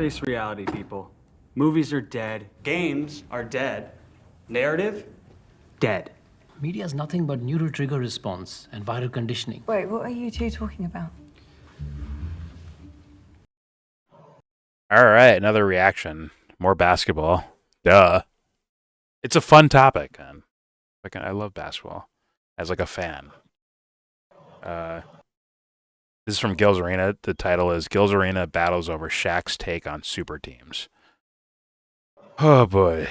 Face reality, people. Movies are dead. Games are dead. Narrative? Dead. Media is nothing but neural trigger response and viral conditioning. Wait, what are you two talking about? All right, another reaction. More basketball. Duh. It's a fun topic, man. I love basketball as like a fan. This is from Gil's Arena. The title is Gil's Arena Battles Over Shaq's Take on Super Teams. Oh boy.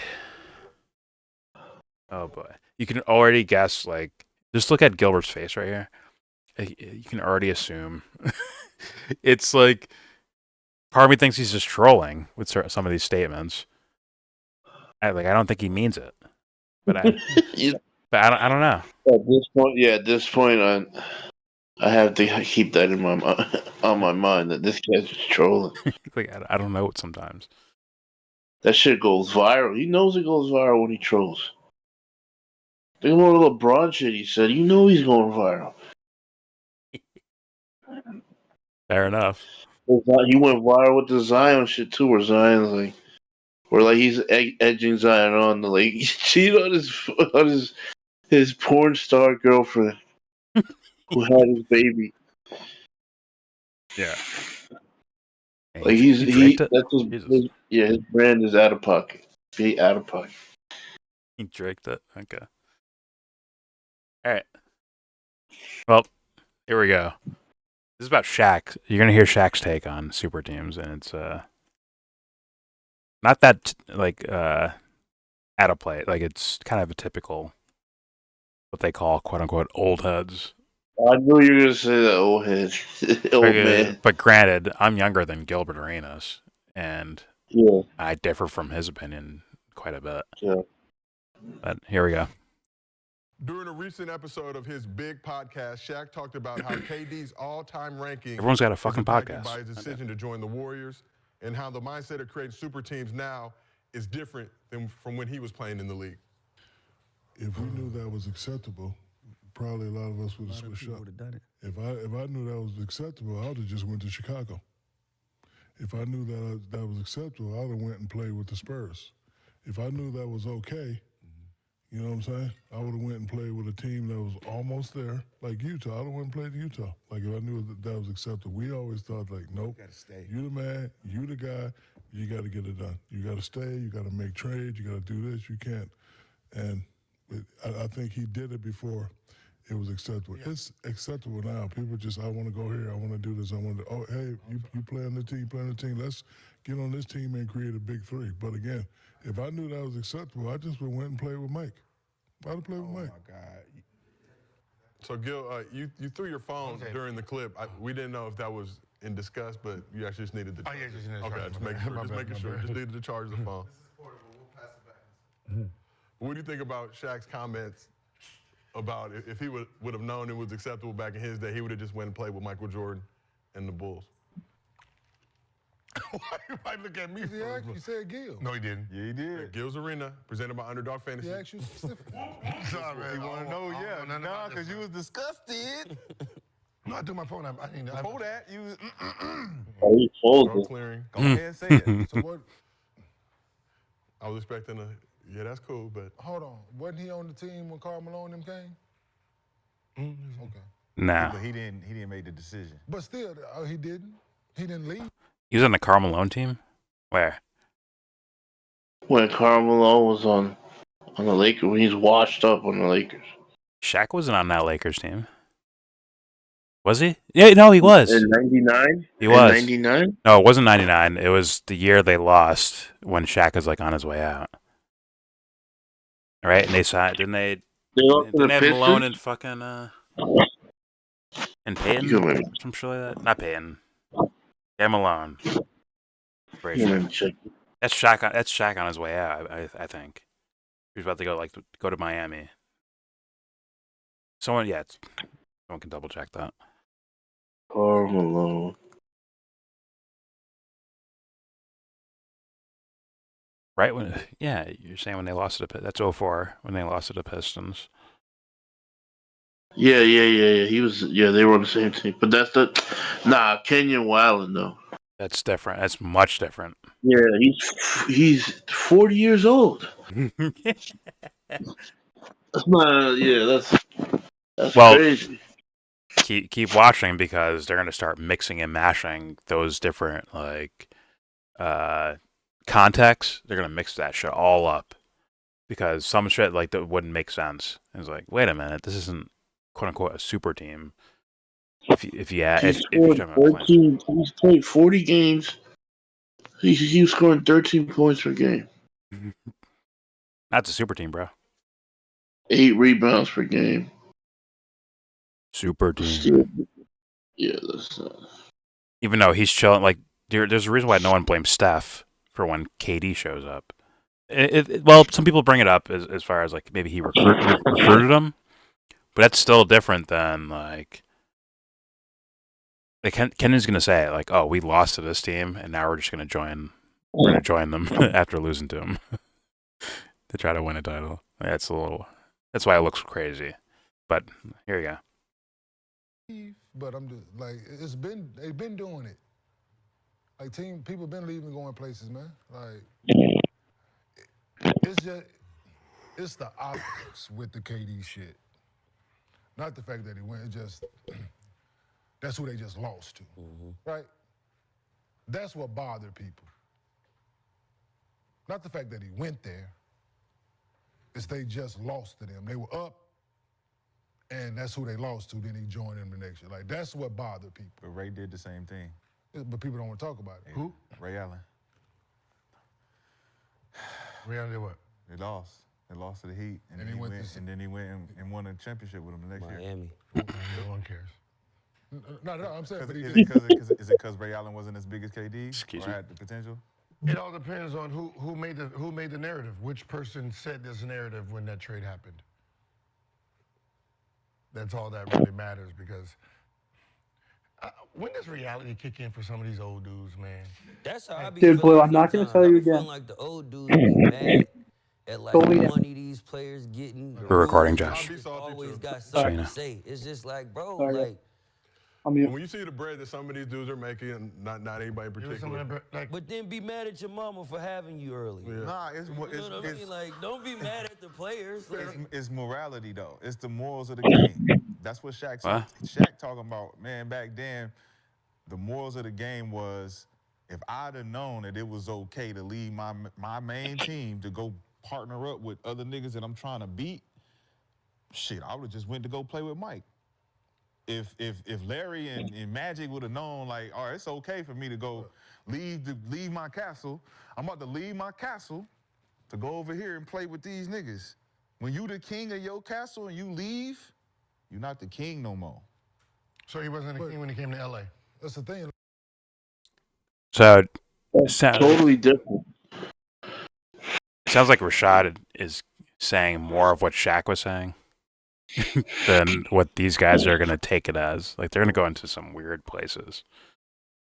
Oh boy. You can already guess, like, just look at Gilbert's face right here. You can already assume. It's like, part of me thinks he's just trolling with some of these statements. I don't think he means it. But I don't know. At this point, I have to keep that in my mind that this guy's just trolling. Like, I don't know it sometimes. That shit goes viral. He knows it goes viral when he trolls. Think about the LeBron shit he said. You know he's going viral. Fair enough. He went viral with the Zion shit too, where Zion's like, he's edging Zion on the he cheated on his porn star girlfriend who had his baby. Yeah. Like his brand is out of pocket. Be out of pocket. He draked it. Okay. All right. Well, here we go. This is about Shaq. You're gonna hear Shaq's take on super teams, and it's not that out of play. Like, it's kind of a typical what they call "quote unquote" old heads. I knew you were gonna say that old head, man. But granted, I'm younger than Gilbert Arenas, and I differ from his opinion quite a bit. Yeah. But here we go. During a recent episode of his big podcast, Shaq talked about how KD's all-time ranking. Everyone's got a fucking podcast. By his decision to join the Warriors, and how the mindset of creating super teams now is different than from when he was playing in the league. If we knew that was acceptable, probably a lot of us would have switched up. If I knew that was acceptable, I would have just went to Chicago. If I knew that was acceptable, I would have went and played with the Spurs. If I knew that was okay, you know what I'm saying? I would have went and played with a team that was almost there, like Utah. I would have went and played in Utah. Like, if I knew that was acceptable. We always thought, like, nope, you gotta stay. You the man, you the guy, you got to get it done. You got to stay, you got to make trades, you got to do this, you can't. And I think he did it before it was acceptable. Yeah. It's acceptable now. People just, I want to go here, I want to do this, I want to, oh, hey, you play on the team, let's get on this team and create a big three. But again, if I knew that was acceptable, I just went and played with Mike. I'd have played with Mike. Oh, my God. So, Gil, you threw your phone during the clip. We didn't know if that was in discuss, but you actually just needed the charge. Just making sure. Just needed to charge the phone. This is portable. We'll pass it back. What do you think about Shaq's comments about if he would have known it was acceptable back in his day, he would have just went and played with Michael Jordan and the Bulls? Why look at me? He actually said Gil. No, he didn't. Yeah, he did. Gil's Arena, presented by Underdog Fantasy. He asked you specifically. Sorry, man. You want to know? Yeah. No, because you was disgusted. No, I took my phone out. Before that, you was... He folded. Clearing. Go ahead and say it. So what? I was expecting yeah, that's cool, but... Hold on. Wasn't he on the team when Karl Malone and them came? Okay. Nah. But he didn't make the decision. But still, he didn't. He didn't leave. He was on the Karl Malone team? Where? When Karl Malone was on the Lakers, when he's washed up on the Lakers. Shaq wasn't on that Lakers team. Was he? Yeah, no, he was. In 99? He was. 99? No, it wasn't 99. It was the year they lost when Shaq was like on his way out. Right? And they signed, didn't they have Malone and fucking, and Payton? Some shit like that? Not Payton. Yeah, Malone. That's Shaq on his way out, I think. He was about to go to Miami. Someone can double check that. Karl Malone. Right you're saying when they lost to the that's 04 when they lost to the Pistons. Yeah. He was. Yeah, they were on the same team. But that's Kenyon Wildin though. That's different. That's much different. Yeah, he's 40 years old. That's not. Yeah, that's Well, crazy. keep watching because they're gonna start mixing and mashing those different like contexts. They're gonna mix that shit all up because some shit like that wouldn't make sense. It's like, wait a minute, this isn't quote unquote a super team. If He's you're scored talking about playing, 13. He's played 40 games. He was scoring 13 points per game, that's a super team, bro. 8 rebounds per game. Super Still, team. yeah, that's not. Even though he's chilling, like there's a reason why no one blames Steph for when KD shows up. Well, some people bring it up as far as like maybe he recruited him, but that's still different than like Kenan's gonna say like, oh, we lost to this team and now we're just gonna join. We're gonna join them after losing to them to try to win a title. That's a little. That's why it looks crazy. But here you go. But I'm just like they've been doing it. Like people been leaving, going places, man. Like it's the optics with the KD shit. Not the fact that he went. It's just that's who they just lost to, right? That's what bothered people. Not the fact that he went there. It's they just lost to them. They were up, and that's who they lost to. Then he joined them the next year. Like that's what bothered people. But Ray did the same thing. But people don't want to talk about it. Who? Ray Allen. Ray Allen did what? They lost. They lost to the Heat, and then he went and won a championship with them the next year. Miami. No one cares. No, I'm saying. Is it because Ray Allen wasn't as big as KD? Excuse or me. had the potential? It all depends on who made the narrative. Which person said this narrative when that trade happened. That's all that really matters because when does reality kick in for some of these old dudes, man? That's how I be Dude, feeling. Blue, I'm not gonna sometimes. tell I you be again. feeling like the old dudes be mad at like Totally the down. money these players getting. The We're recording, rules, Josh. they just always got Sorry. something to say. It's just like, bro, Sorry. like. I'm mute. When you see the bread that some of these dudes are making, and not anybody in particular. But then be mad at your mama for having you early. Yeah. Nah, it's You know what I mean? Like, don't be mad at the players. it's morality though. It's the morals of the game. That's what Shaq said. Shaq talking about, man, back then, the morals of the game was if I'd have known that it was okay to leave my main team to go partner up with other niggas that I'm trying to beat, shit, I would have just went to go play with Mike. If Larry and Magic would have known, like, all right, it's okay for me to go leave my castle. I'm about to leave my castle to go over here and play with these niggas. When you the king of your castle and you leave, you're not the king no more. So he wasn't a king when he came to LA. That's the thing. So Totally different. it sounds like Rashad is saying more of what Shaq was saying than what these guys are going to take it as. Like, they're going to go into some weird places,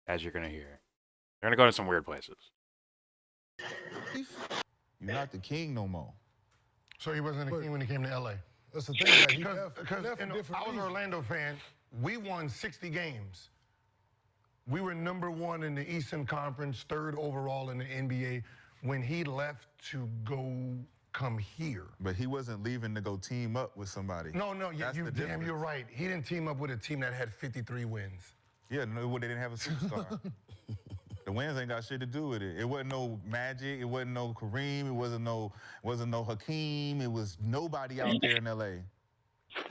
as you're going to hear. They're going to go into some weird places. You're not the king no more. So he wasn't a king when he came to LA. That's the thing. Because I was an Orlando fan. We won 60 games. We were number 1 in the Eastern Conference, 3rd overall in the NBA. When he left to go come here. But he wasn't leaving to go team up with somebody. No, you're right. He didn't team up with a team that had 53 wins. Yeah, no, they didn't have a superstar. The wins ain't got shit to do with it. It wasn't no Magic. It wasn't no Kareem. It wasn't no Hakeem. It was nobody out there in LA.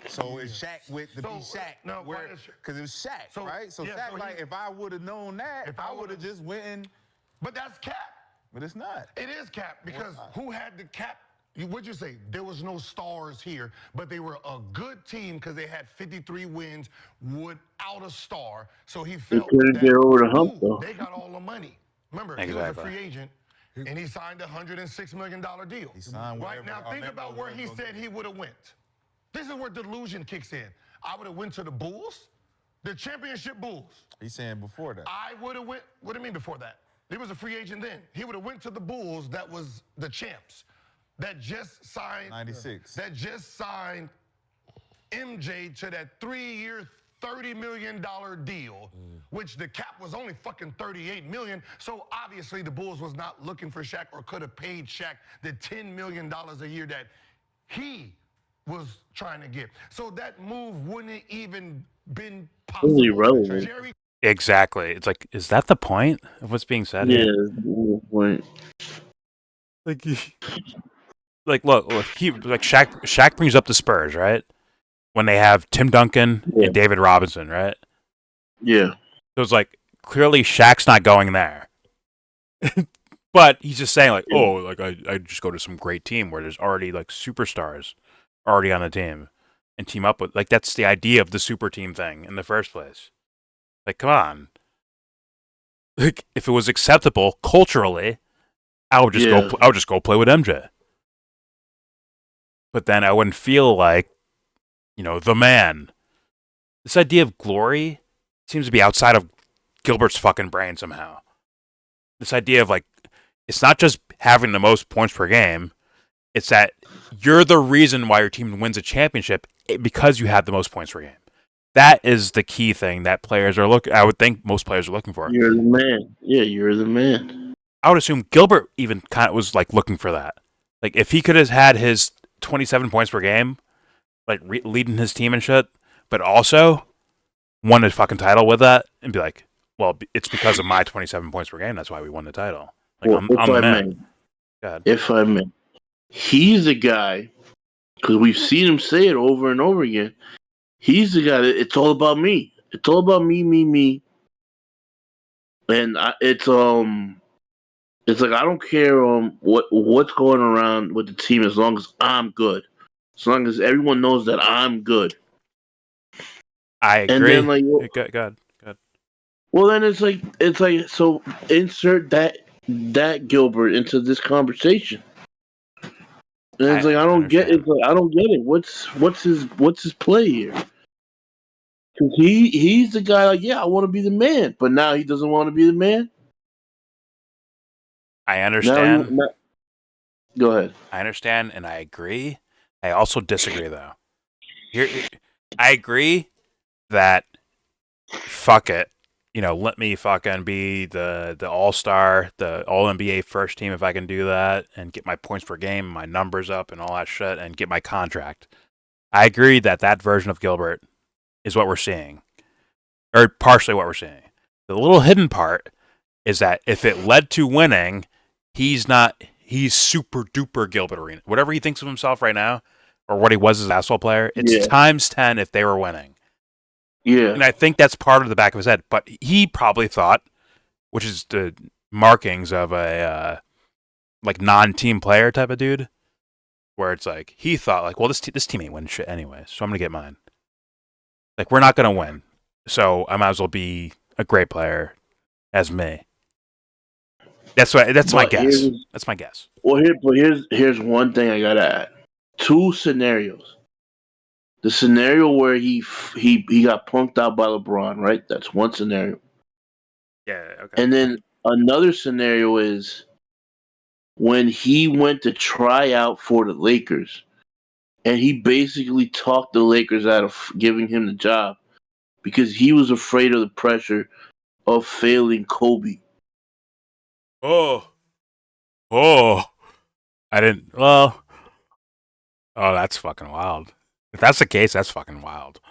So it's Shaq with the be Shaq. No, because it was Shaq, right? So Shaq, like, if I would have known that, I would have just went and. But that's cap. But it's not. It is cap because who had the cap? What'd you say? There was no stars here, but they were a good team because they had 53 wins without a star. So he felt couldn't get over the hump, though. They got all the money. Remember, he was a free agent, and he signed a $106 million deal. He signed right now, think about where he said he would have went. This is where delusion kicks in. I would have went to the Bulls, the championship Bulls. He's saying before that. I would have went. What do you mean before that? He was a free agent then. He would have went to the Bulls. That was the champs. That just signed 96. That just signed MJ to that 3-year, $30 million deal, which the cap was only fucking $38 million. So obviously the Bulls was not looking for Shaq or could have paid Shaq the $10 million a year that he was trying to get. So that move wouldn't even been possible. Only relevant. Jerry. Exactly. It's like, is that the point of what's being said Yeah, here? that's the point. Like, look, Shaq brings up the Spurs, right? When they have Tim Duncan and David Robinson, right? Yeah. So it's like, clearly Shaq's not going there. But he's just saying, like, oh, like, I just go to some great team where there's already, like, superstars already on the team and team up with, like, that's the idea of the super team thing in the first place. Like, come on. Like, if it was acceptable culturally, I would just go play with MJ. But then I wouldn't feel like, you know, the man. This idea of glory seems to be outside of Gilbert's fucking brain somehow. This idea of, like, it's not just having the most points per game. It's that you're the reason why your team wins a championship because you have the most points per game. That is the key thing that players are I would think most players are looking for. You're the man. Yeah, you're the man. I would assume Gilbert even kind of was like looking for that. Like if he could have had his 27 points per game, like leading his team and shit, but also won a fucking title with that, and be like, well, it's because of my 27 points per game. That's why we won the title. Like Well, I'm the man. If I may, he's the guy, because we've seen him say it over and over again. He's the guy that it's all about me. It's all about me, me, me. And it's like I don't care what's going around with the team as long as I'm good, as long as everyone knows that I'm good. I agree. And then like, good. Well, then it's like so insert that Gilbert into this conversation. And it's like I don't get it. Like, I don't get it. What's his play here? Because he's the guy. Like, yeah, I want to be the man, but now he doesn't want to be the man. I understand. Go ahead. I understand, and I agree. I also disagree, though. I agree that fuck it. You know, let me fucking be the all-star, the all-NBA first team if I can do that and get my points per game, my numbers up and all that shit and get my contract. I agree that version of Gilbert is what we're seeing, or partially what we're seeing. The little hidden part is that if it led to winning, he's super duper Gilbert Arenas. Whatever he thinks of himself right now, or what he was as a basketball player, it's times 10 if they were winning. Yeah. And I think that's part of the back of his head. But he probably thought, which is the markings of a like non-team player type of dude, where it's like he thought like, well, this team ain't winning shit anyway, so I'm gonna get mine. Like we're not gonna win, so I might as well be a great player as me. That's my guess. That's my guess. Well, here's one thing I gotta add. 2 scenarios. The scenario where he got punked out by LeBron, right? That's one scenario. Yeah. Okay. And then another scenario is when he went to try out for the Lakers, and he basically talked the Lakers out of giving him the job because he was afraid of the pressure of failing Kobe. Oh, I didn't. Well, oh, that's fucking wild. If that's the case, that's fucking wild.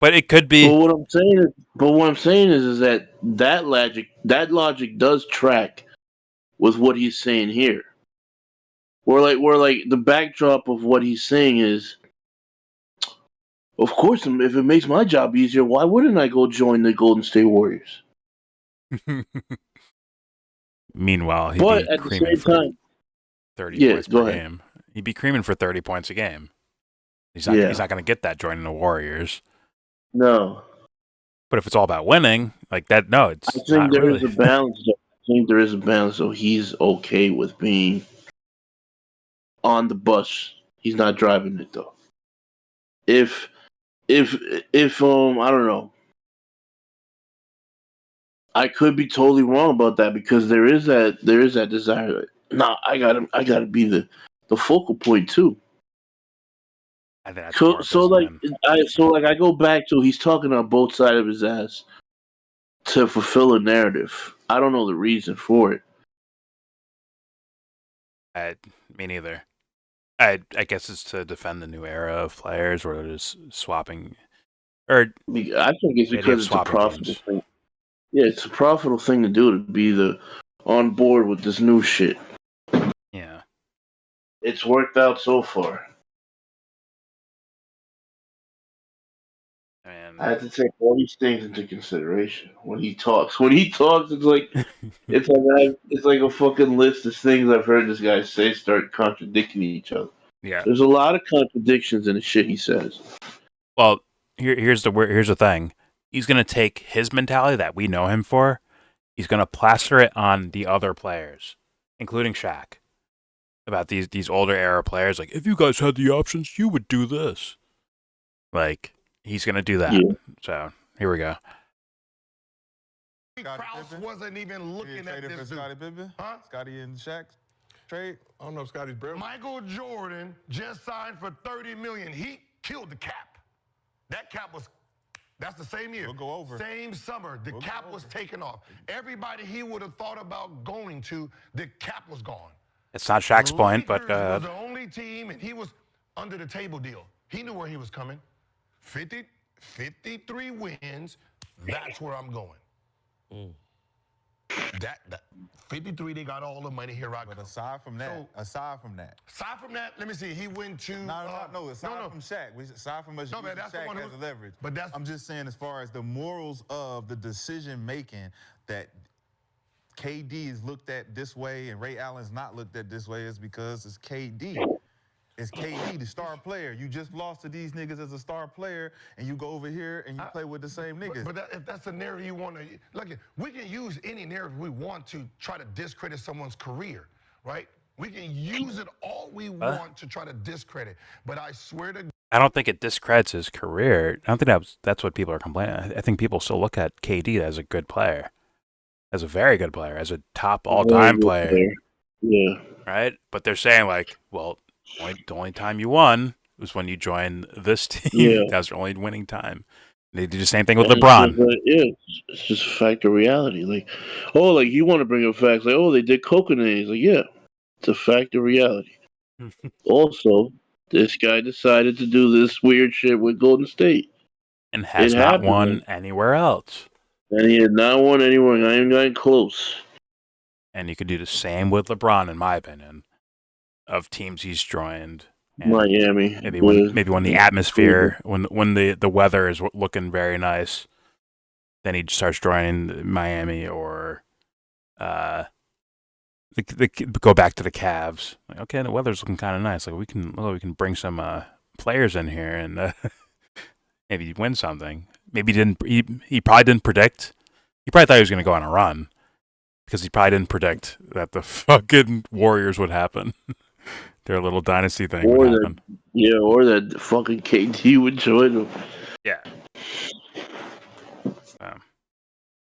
But it could be. But what I'm saying is that logic does track with what he's saying here. Where like the backdrop of what he's saying is, of course, if it makes my job easier, why wouldn't I go join the Golden State Warriors? Meanwhile, he'd but be at the creaming same for time, 30 points per game. He'd be creaming for 30 points a game. He's not going to get that joining the Warriors. No. But if it's all about winning, like that, no, it's I think not there really. is a balance. I think there is a balance, so he's okay with being on the bus. He's not driving it though. If I don't know. I could be totally wrong about that because there is that desire. Nah, I gotta be the focal point too. I think that's So, worthless, man. I go back to he's talking on both sides of his ass to fulfill a narrative. I don't know the reason for it. Me neither. I guess it's to defend the new era of players where they're just swapping, or I think it's the idea of because it's a swapping profitable teams. thing. Yeah, it's a profitable thing to do to be on board with this new shit. Yeah. It's worked out so far. And I have to take all these things into consideration when he talks. When he talks, it's like a fucking list of things I've heard this guy say start contradicting each other. yeah. There's a lot of contradictions in the shit he says. Well, here's the thing. He's gonna take his mentality that we know him for. He's gonna plaster it on the other players, including Shaq. About these older era players, like if you guys had the options, you would do this. Like he's gonna do that. Yeah. So here we go. Krause wasn't even looking at this dude. Scottie Pippen? Huh? Scottie and Shaq trade? I don't know if Scotty's barely. Michael Jordan just signed for $30 million. He killed the cap. That cap was. That's the same year. We'll go over. Same summer, the cap was taken off. Everybody he would have thought about going to, the cap was gone. It's not Shaq's point, but Lakers was the only team, and he was under the table deal. He knew where he was coming. 53 wins. That's where I'm going. That 53, they got all the money. Here I go. But aside from that, aside from that, let me see. He went to no. Aside from Shaq, aside from us No, man, using that's the Shaq one as a leverage. But I'm just saying, as far as the morals of the decision making, that KD is looked at this way and Ray Allen's not looked at this way is because it's KD. It's KD, the star player. You just lost to these niggas as a star player, and you go over here and you play with the same niggas. But if that's a narrative you want to, look, we can use any narrative we want to try to discredit someone's career, right? We can use it all we want to try to discredit. But I swear to I don't think it discredits his career. I don't think that's what people are complaining. I think people still look at KD as a good player, as a very good player, as a top all-time player. Yeah. Right? But they're saying like, well, the only time you won was when you joined this team. Yeah. That was your only winning time. They do the same thing with LeBron. It's just a fact of reality. Like, like you want to bring up facts. Like, they did coconut. He's like, yeah, it's a fact of reality. Also, this guy decided to do this weird shit with Golden State. And has not won anywhere else. And he had not won anywhere. Not even gotten close. And you could do the same with LeBron, in my opinion, of teams he's joined. Miami. Maybe when the atmosphere, when the weather is looking very nice, then he starts joining Miami or go back to the Cavs. Like, okay, the weather's looking kind of nice. Like we can bring some players in here and maybe win something. Maybe he probably didn't predict. He probably thought he was going to go on a run because he probably didn't predict that the fucking Warriors would happen. Their little dynasty thing would happen. Or that fucking KD would join them. Yeah.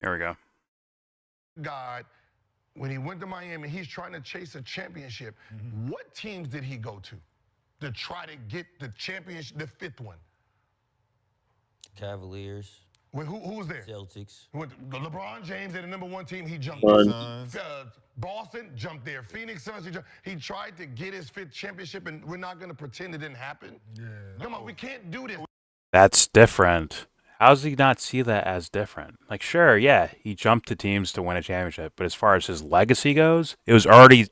Here we go. God, when he went to Miami, he's trying to chase a championship. What teams did he go to try to get the championship, the fifth one? Cavaliers. Wait, who was there? Celtics. LeBron James, they're the number one team. He jumped there. Boston jumped there. Phoenix Suns, he tried to get his fifth championship, and we're not going to pretend it didn't happen. Yeah. Come on, we can't do this. That's different. How does he not see that as different? Like, sure, yeah, he jumped to teams to win a championship, but as far as his legacy goes, it was already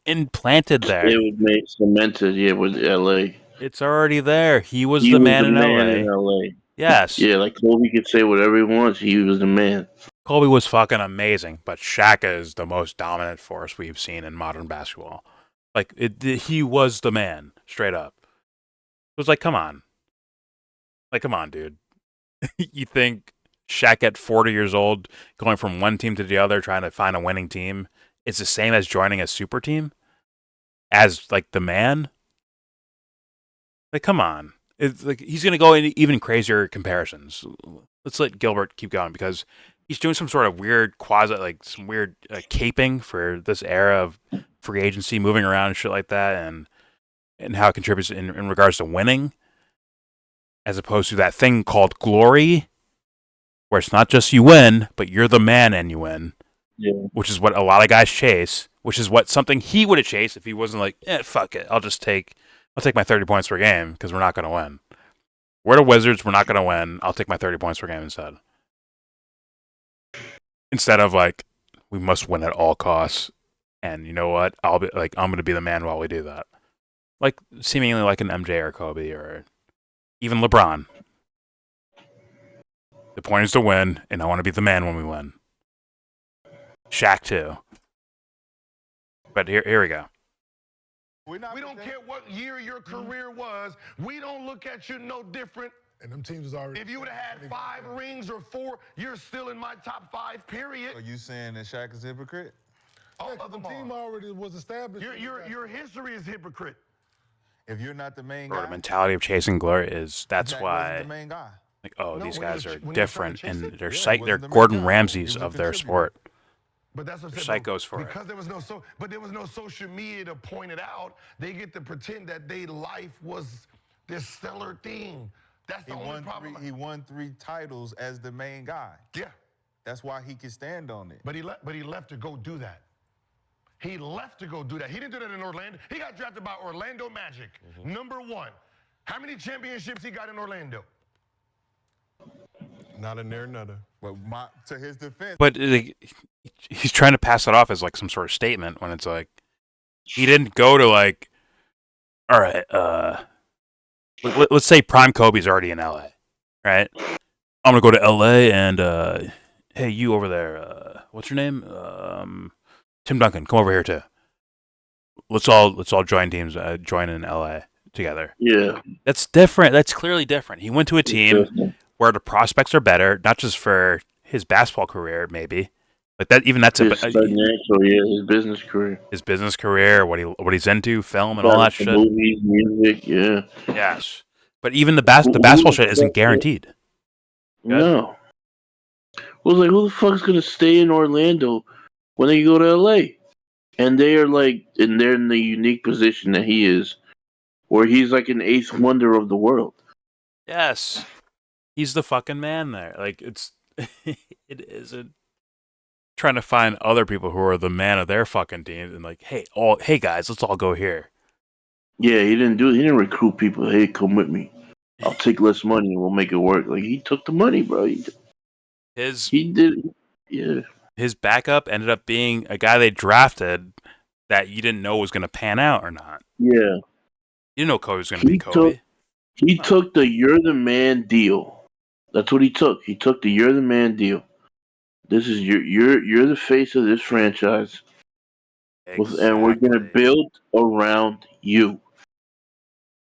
implanted there. It was cemented, with LA. It's already there. He was the man in LA. Yes. Yeah, like Kobe could say whatever he wants. He was the man. Kobe was fucking amazing, but Shaq is the most dominant force we've seen in modern basketball. Like, he was the man, straight up. It was like, come on. Like, come on, dude. You think Shaq at 40 years old, going from one team to the other, trying to find a winning team, it's the same as joining a super team? As, like, the man? Like, come on. It's like he's going to go into even crazier comparisons. Let's let Gilbert keep going because he's doing some sort of weird some weird caping for this era of free agency, moving around and shit like that, and how it contributes in regards to winning. as opposed to that thing called glory, where it's not just you win, but you're the man and you win. Yeah. Which is what a lot of guys chase. Which is what something he would have chased if he wasn't like, fuck it, I'll take my 30 points per game because we're not going to win. We're the Wizards, we're not going to win. I'll take my 30 points per game instead. Instead of like, we must win at all costs. And you know what? I'm going to be the man while we do that. Like, seemingly like an MJ or Kobe or even LeBron. The point is to win, and I want to be the man when we win. Shaq too. But here we go. We don't care what year your career was. We don't look at you no different. And them teams is already. If you would have had 5 rings or 4, you're still in my top 5, period. Are you saying that Shaq is a hypocrite? Oh, The team already was established. Your history is hypocrite. If you're not the main Or guy, the mentality of chasing glory is that's Shaq wasn't why the main guy. like, oh, No, these when he guys was- are when he was different trying to chase and it, they're yeah, he they're wasn't the main Gordon guy. Ramsays He was a of their contributor. sport. But that's what They're I said, psychos for it. because there was no social media to point it out. They get to pretend that their life was this stellar thing. That's the only problem. He won 3 titles as the main guy. Yeah, That's why he can stand on it. but he left to go do that. He left to go do that. He didn't do that in Orlando. He got drafted by Orlando Magic, #1. How many championships he got in Orlando? Not in there, nada. But to his defense, But he's trying to pass it off as like some sort of statement when it's like he didn't go to like, all right, let's say Prime Kobe's already in LA, right? I'm gonna go to LA and hey, you over there, what's your name? Tim Duncan, come over here too. Let's all join teams, join in LA together. Yeah. That's different. That's clearly different. He went to a team where the prospects are better, not just for his basketball career, maybe, but that's His financial, his business career. His business career, what he's into, film and all that shit. Movies, music, yeah. Yes, but even the basketball shit isn't guaranteed. No. Well, like, who the fuck's gonna stay in Orlando when they go to LA? And they are like, and they're in the unique position that he is, where he's like an eighth wonder of the world. Yes, he's the fucking man there. Like it isn't trying to find other people who are the man of their fucking team and like, hey guys, let's all go here. Yeah, he didn't recruit people. Hey, come with me. I'll take less money and we'll make it work. Like, he took the money, bro. He did. Yeah. His backup ended up being a guy they drafted that you didn't know was going to pan out or not. Yeah. You didn't know Kobe was going to be Kobe. He took the "you're the man" deal. That's what he took. He took the "you're the man" deal. This is you're the face of this franchise, and we're gonna build around you.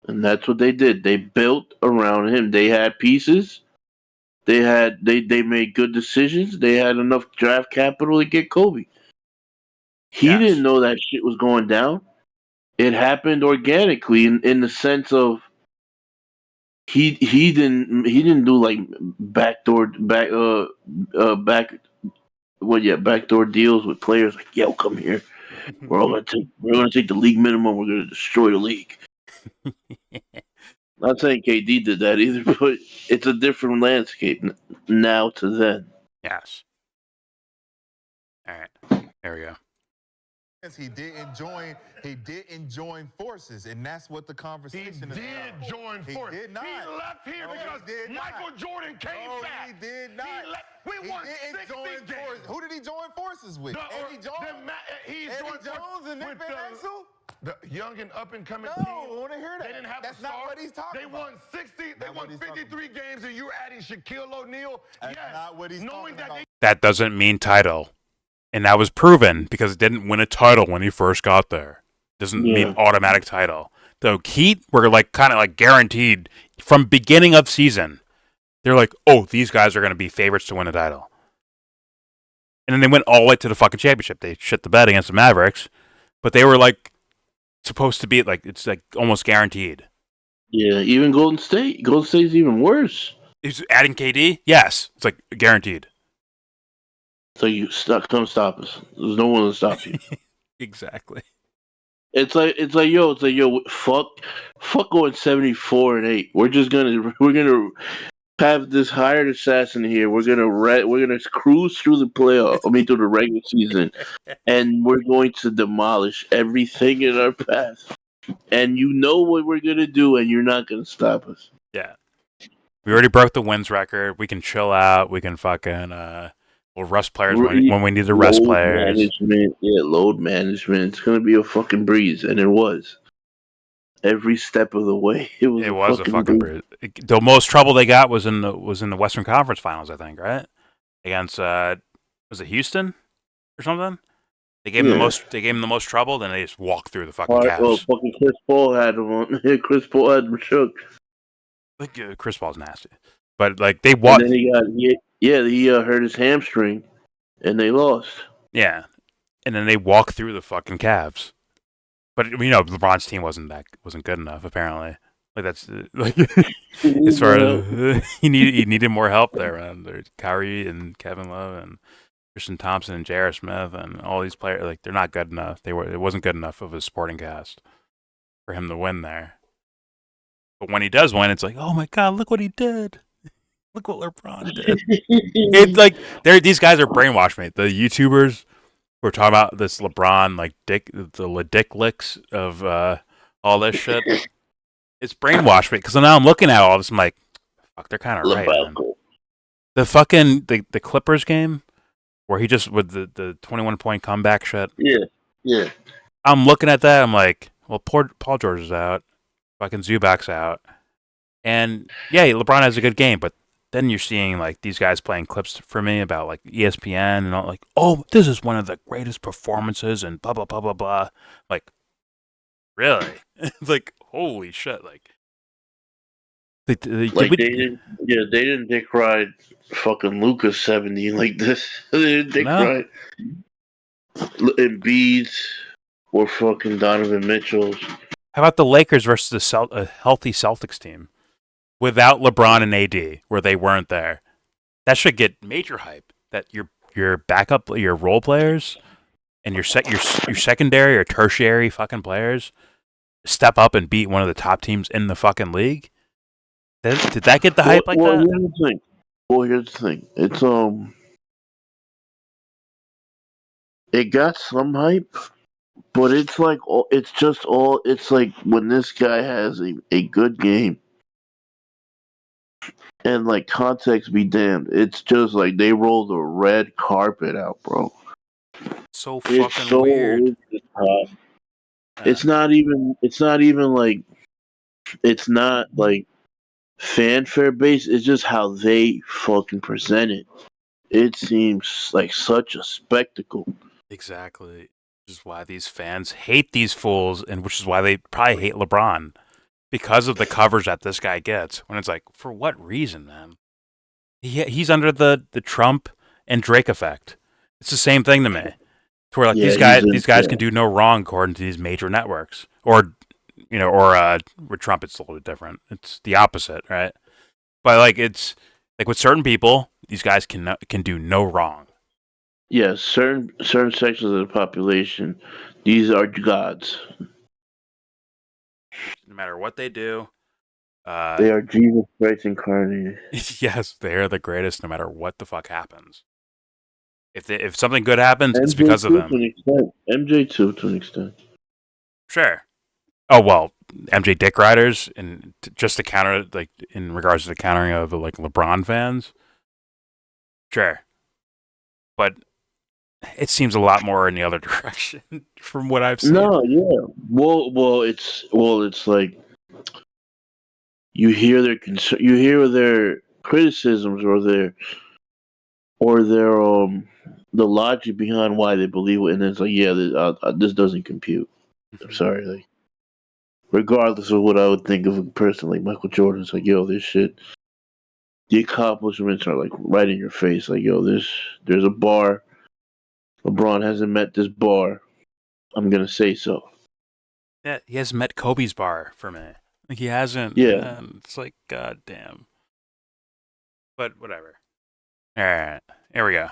And that's what they did. They built around him. They had pieces. They made good decisions. They had enough draft capital to get Kobe. He didn't know that shit was going down. It happened organically in the sense of he didn't do like backdoor deals with players like, yo, come here. We're gonna take the league minimum, we're gonna destroy the league. Not saying KD did that either, but it's a different landscape now to then. Yes. All right. There we go. He didn't join forces, and that's what the conversation is about. Join forces. He did not. He left here because Michael Jordan came back. He did not. We won 60 games. Who did he join forces with? Eddie Jones? He's Eddie joined Jones and Nick Van Exel? The young and up and coming No, team. I want to hear that. They didn't have That's a star. not what he's talking about. They won 60. They won 53 games, and you're adding Shaquille O'Neal. That's not what he's knowing talking about. That doesn't mean title. And that was proven because it didn't win a title when he first got there. Doesn't mean automatic title. The Heat were like kind of like guaranteed from beginning of season. They're like, oh, these guys are going to be favorites to win a title. And then they went all the way to the fucking championship. They shit the bed against the Mavericks, but they were like supposed to be like, it's like almost guaranteed. Yeah, even Golden State. Golden State's even worse. Is adding KD? Yes, it's like guaranteed. So come stop us. There's no one to stop you. Exactly. It's like yo, fuck going 74-8. We're gonna have this hired assassin here. We're gonna cruise through the playoff. I mean, through the regular season, and we're going to demolish everything in our path. And you know what we're gonna do, and you're not gonna stop us. Yeah. We already broke the wins record. We can chill out. We can fucking we'll rest players when we need to rest Load players. management, yeah, load management. It's gonna be a fucking breeze, and it was every step of the way. It was It a was a fucking fucking breeze. breeze. The most trouble they got was in the Western Conference Finals, I think, right? Against was it Houston or something? They gave him the Yeah. most. They gave him the most trouble. Then they just walked through the fucking All right, well, Cavs. fucking Chris Paul had him on. Chris Paul had him shook, Like Chris Paul's nasty, but like they and walked. then he hurt his hamstring, and they lost. Yeah, and then they walked through the fucking Cavs. But LeBron's team wasn't good enough apparently. Like that's like as far as he needed more help there. There's Kyrie and Kevin Love and Tristan Thompson and J.R. Smith and all these players. Like they're not good enough. It wasn't good enough of a sporting cast for him to win there. But when he does win, it's like, oh my god, look what he did. Look what LeBron did. It's like these guys are brainwashed, mate. The YouTubers who are talking about this LeBron, like dick licks of all this shit. It's brainwashed me because now I'm looking at all this. I'm like, fuck, they're kind of right, man. The fucking the Clippers game where he just with the 21-point comeback shit. Yeah. I'm looking at that. I'm like, well, poor Paul George is out. Fucking Zubac's out. And yeah, LeBron has a good game, but then you're seeing like these guys playing clips for me about like ESPN and all, like, oh, this is one of the greatest performances and blah blah blah blah blah. Like, really? It's like, holy shit! Like, They didn't dick ride fucking Lucas 70 like this. They didn't dick ride Embiid or fucking Donovan Mitchell. How about the Lakers versus a healthy Celtics team without LeBron and AD, where they weren't there? That should get major hype. That your backup, your role players, and your secondary or tertiary fucking players step up and beat one of the top teams in the fucking league. Did that get the hype like that? Here's the thing. It got some hype, but it's like it's like when this guy has a good game, and like context be damned, it's just like they roll the red carpet out, bro. So fucking weird. Over the top. It's not even like it's not like fanfare based. It's just how they fucking present it. It seems like such a spectacle. Exactly. Which is why these fans hate these fools, and which is why they probably hate LeBron because of the coverage that this guy gets. When it's like, for what reason, man? He's under the Trump and Drake effect. It's the same thing to me. To where like these guys can do no wrong according to these major networks, or with Trump it's a little bit different. It's the opposite, right? But like it's like with certain people, these guys can do no wrong. Yes, certain sections of the population, these are gods. No matter what they do, they are Jesus Christ incarnated. Yes, they are the greatest. No matter what the fuck happens, if something good happens, MJ it's because of them. To an extent. MJ too, to an extent. Sure. Oh well, MJ dick riders, and just to counter, like in regards to the countering of like LeBron fans. Sure, but it seems a lot more in the other direction from what I've seen. No, yeah. Well, it's like you hear their criticisms or their the logic behind why they believe it, and it's like, yeah, this doesn't compute. I'm sorry, like regardless of what I would think of a person like Michael Jordan, it's like, yo, this shit. The accomplishments are like right in your face. Like, yo, there's a bar. LeBron hasn't met this bar. I'm gonna say so. Yeah, he hasn't met Kobe's bar for me. Like he hasn't. Yeah. It's like, god damn. But whatever. All right, here we go.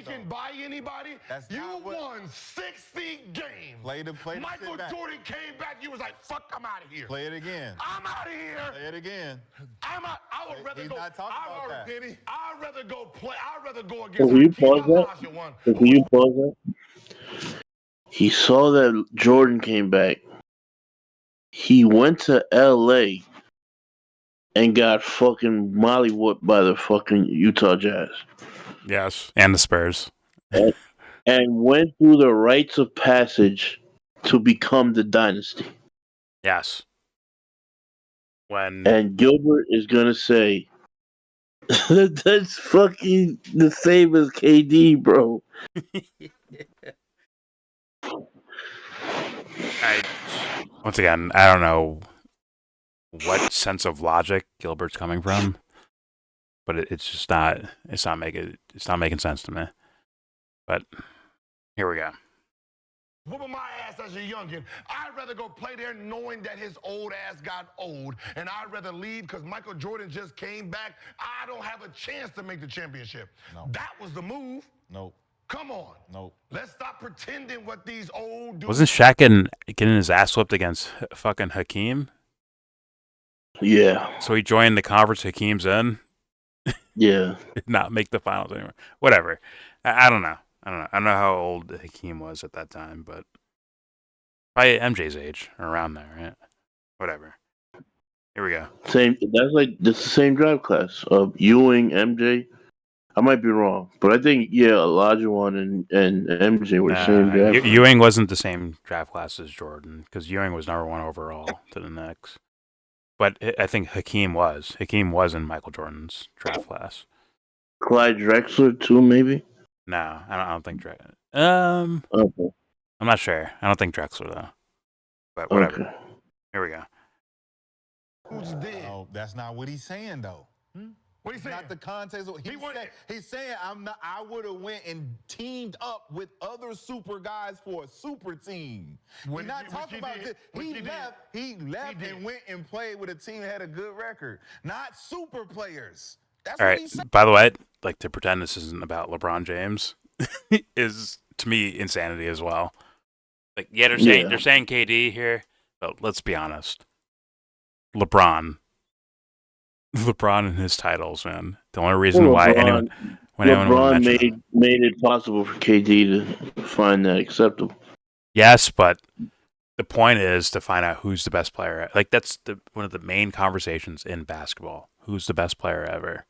can buy anybody. That's You not what- won 60 games. Play the Michael sit back. Jordan came back. You was like, fuck, I'm out of here. Play it again. I'm out of here. Play it again. I'm out. I would rather He's go. not talking about that. Denny. I'd rather go play. I'd rather go So against can you Hakeem pause that? Olajuwon. So can you pause that? He saw that Jordan came back. He went to L.A. and got fucking molly-whooped by the fucking Utah Jazz. Yes, and the Spurs. And went through the rites of passage to become the dynasty. Yes. When And Gilbert is gonna say that's fucking the same as KD, bro. once again, I don't know what sense of logic Gilbert's coming from, but it's just not. It's not making sense to me. But here we go. Whooping my ass as a youngin'. I'd rather go play there knowing that his old ass got old, and I'd rather leave because Michael Jordan just came back. I don't have a chance to make the championship. No. That was the move. Nope. Come on. Nope. Let's stop pretending what these old dudes. Wasn't Shaq getting his ass whipped against fucking Hakeem? Yeah. So he joined the conference Hakeem's in. Yeah. Did not make the finals anymore. Whatever. I don't know. I don't know how old Hakeem was at that time, but probably MJ's age or around there, right? Whatever. Here we go. Same. That's the same draft class of Ewing, MJ. I might be wrong, but I think Olajuwon and MJ were the same draft. class. Ewing wasn't the same draft class as Jordan because Ewing was number 1 overall to the Knicks. But I think Hakeem was. Hakeem was in Michael Jordan's draft class. Clyde Drexler too, maybe. No, I don't think Drexler. Okay. I'm not sure. I don't think Drexler though. But whatever. Okay. Here we go. Who's dead? No, that's not what he's saying though. What he saying? Not the context. He's saying I would have went and teamed up with other super guys for a super team. We're not talking about this. He left and went and played with a team that had a good record. Not super players. That's All what right. he's saying. By the way, like to pretend this isn't about LeBron James is to me insanity as well. Like they're saying KD here, but let's be honest. LeBron and his titles, man. The only reason why anyone would mention made it possible for KD to find that acceptable. Yes, but the point is to find out who's the best player. Like that's one of the main conversations in basketball. Who's the best player ever?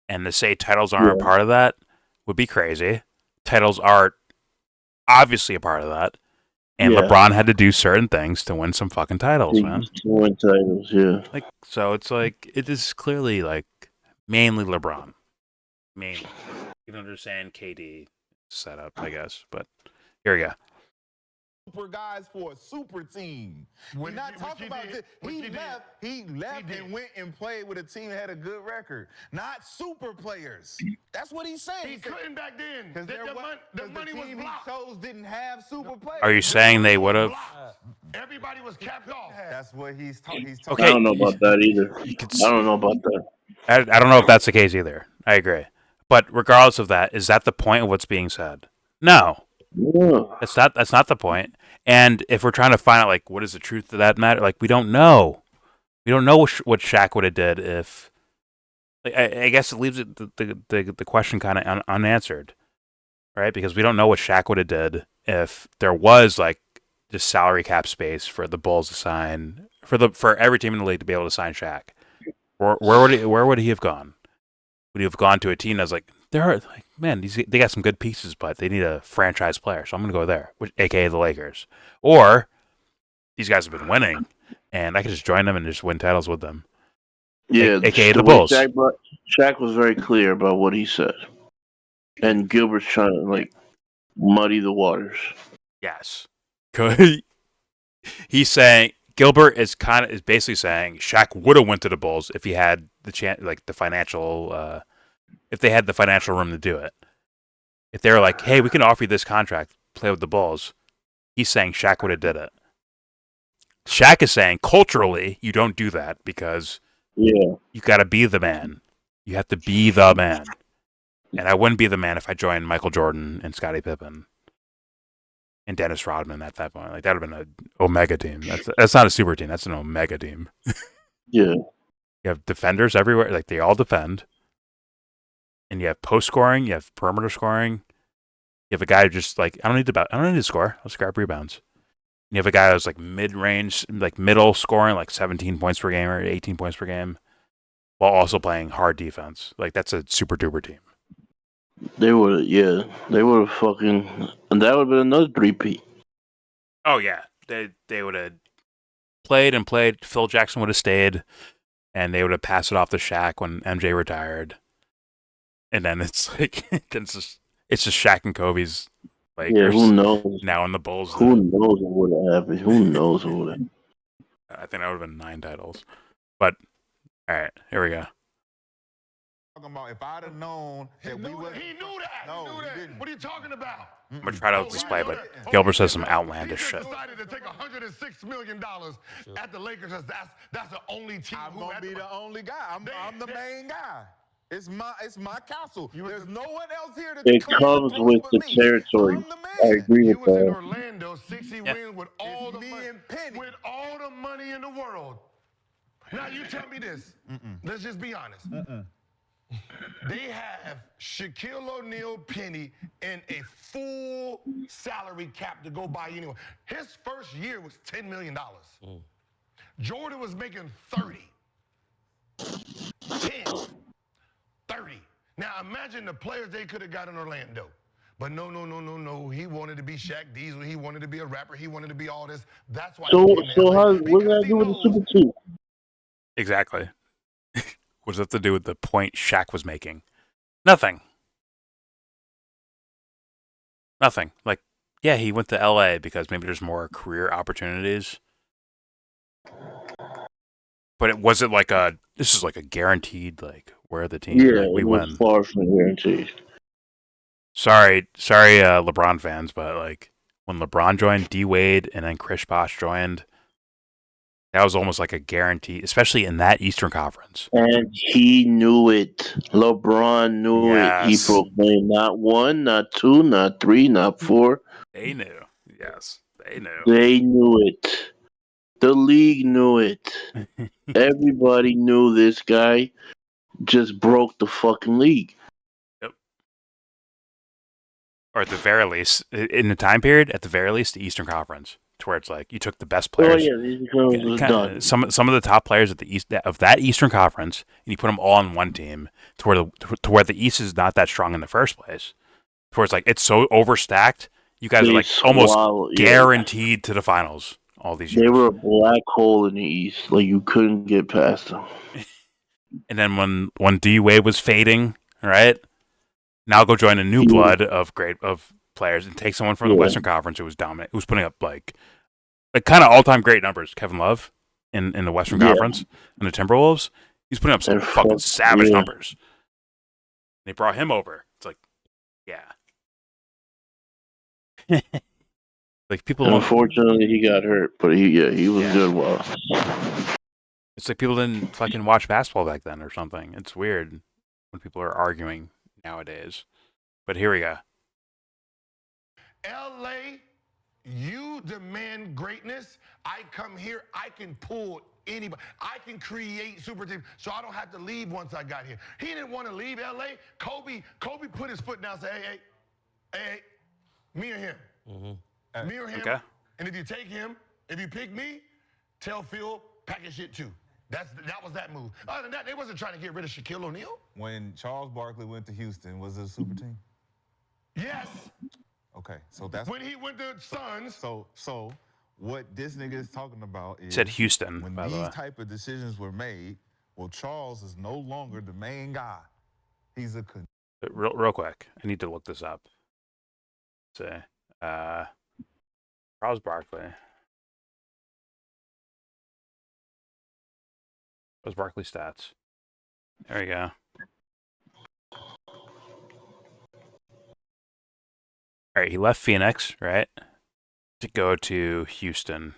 And to say titles aren't a part of that would be crazy. Titles are obviously a part of that. And LeBron had to do certain things to win some fucking titles, man. To win titles, yeah. Like so, it's like it is clearly like mainly LeBron. Mainly, you can understand KD setup, I guess. But here we go. Super guys for a super team. We're not talking about this. He left and went and played with a team that had a good record. Not super players. That's what he's saying. He couldn't back then. Because The money was team blocked. he chose didn't have super players. Are you saying they would have? Everybody was capped off. That's what he's talking. Okay. I don't know about that either. I don't know about that. I don't know if that's the case either. I agree. But regardless of that, is that the point of what's being said? No. Yeah. That's not the point. And if we're trying to find out, like, what is the truth of that matter? Like, we don't know. We don't know what Shaq would have did if. Like, I guess it leaves the question kind of unanswered, right? Because we don't know what Shaq would have did if there was like just salary cap space for the Bulls to sign for every team in the league to be able to sign Shaq. Where would he have gone? Would he have gone to a team that's like, they got some good pieces, but they need a franchise player, so I'm going to go there, aka the Lakers. Or these guys have been winning, and I could just join them and just win titles with them. Yeah, aka the Bulls. Shaq was very clear about what he said, and Gilbert's trying to like muddy the waters. Yes, he's saying Gilbert is basically saying Shaq would have went to the Bulls if he had the chance, like the financial, if they had the financial room to do it. If they were like, hey, we can offer you this contract, play with the Bulls, he's saying Shaq would have did it. Shaq is saying culturally, you don't do that because you got to be the man. You have to be the man. And I wouldn't be the man if I joined Michael Jordan and Scottie Pippen and Dennis Rodman at that point. Like that would have been an omega team. That's not a super team. That's an omega team. Yeah. You have defenders everywhere. Like they all defend. And you have post scoring. You have perimeter scoring. You have a guy who just like I don't need to score. I'll just grab rebounds. And you have a guy who's like mid range, like middle scoring, like 17 points per game or 18 points per game, while also playing hard defense. Like that's a super duper team. They would have fucking, and that would have been another 3P. Oh yeah, they would have played and played. Phil Jackson would have stayed, and they would have passed it off to Shaq when MJ retired. And then it's like it's just Shaq and Kobe's Lakers. Yeah, who knows? Now in the Bulls. Who knows what would have happened? Who knows what would have? I think that would have been 9 titles. But all right, here we go. Talking about if I'd have known that we would. He knew that. No, he knew that. didn't. What are you talking about? I'm gonna try to display, but Gilbert says some outlandish he shit. decided to take $106 million at the Lakers. That's the only team. I'm gonna be the only guy. I'm the main guy. It's my council. There's no one else here to It declare comes the with the me. territory. I'm the man. I agree He with was in that. Orlando, 60 wins with all the me money, and Penny. with all the money in the world. Now you tell me this. Let's just be honest. They have Shaquille O'Neal, Penny, and a full salary cap to go buy anyone. His first year was $10 million. Jordan was making 30. 10. 30. Now imagine the players they could have got in Orlando. But no. He wanted to be Shaq Diesel. He wanted to be a rapper. He wanted to be all this. That's why. So he came to LA, what does because that he do with the knows- Super Team? Exactly. What does that have to do with the point Shaq was making? Nothing. Like, yeah, he went to LA because maybe there's more career opportunities. But it wasn't like this is like a guaranteed, like, we're the team. Yeah, like, we it was win. far from guaranteed. Sorry, LeBron fans, but like when LeBron joined, D Wade, and then Chris Bosh joined, that was almost like a guarantee, especially in that Eastern Conference. And he knew it. LeBron knew it. He Yes. proclaimed not 1, not 2, not 3, not 4. They knew. Yes, they knew. They knew it. The league knew it. Everybody knew this guy just broke the fucking league. Or at the very least, in the time period, at the very least, the Eastern Conference, to where it's like you took the best Oh players, yeah, these guys was done. some of the top players at the East of that Eastern Conference, and you put them all on one team, to where the East is not that strong in the first place. To where it's like it's so overstacked, you guys They are like almost swallow- yeah. guaranteed to the finals all these years. They were a black hole in the East. Like you couldn't get past them. And then when D Wade was fading, right? Now go join a new blood of players and take someone from the Western Conference who was dominant, who was putting up like kind of all-time great numbers. Kevin Love in the Western Conference and the Timberwolves, he's putting up some fucking savage numbers. They brought him over. It's like, yeah, like people. Unfortunately, he got hurt, but he was good. Well, it's like people didn't fucking watch basketball back then or something. It's weird when people are arguing nowadays. But here we go. LA, you demand greatness. I come here, I can pull anybody. I can create super teams, so I don't have to leave once I got here. He didn't want to leave LA. Kobe put his foot down and said, hey, me or him. Me or him. Okay. And if you take him, if you pick me, tell Phil, pack his shit too. That was that move. Other than that, they wasn't trying to get rid of Shaquille O'Neal. When Charles Barkley went to Houston, was it a super team? Yes. Okay, so that's when he went to Suns. So what this nigga is talking about is Said Houston, when by the way. these type of decisions were made. Well, Charles is no longer the main guy. He's a Real quick, I need to look this up. Say, Charles Barkley. Charles Barkley stats. There we go. All right, he left Phoenix, right, to go to Houston.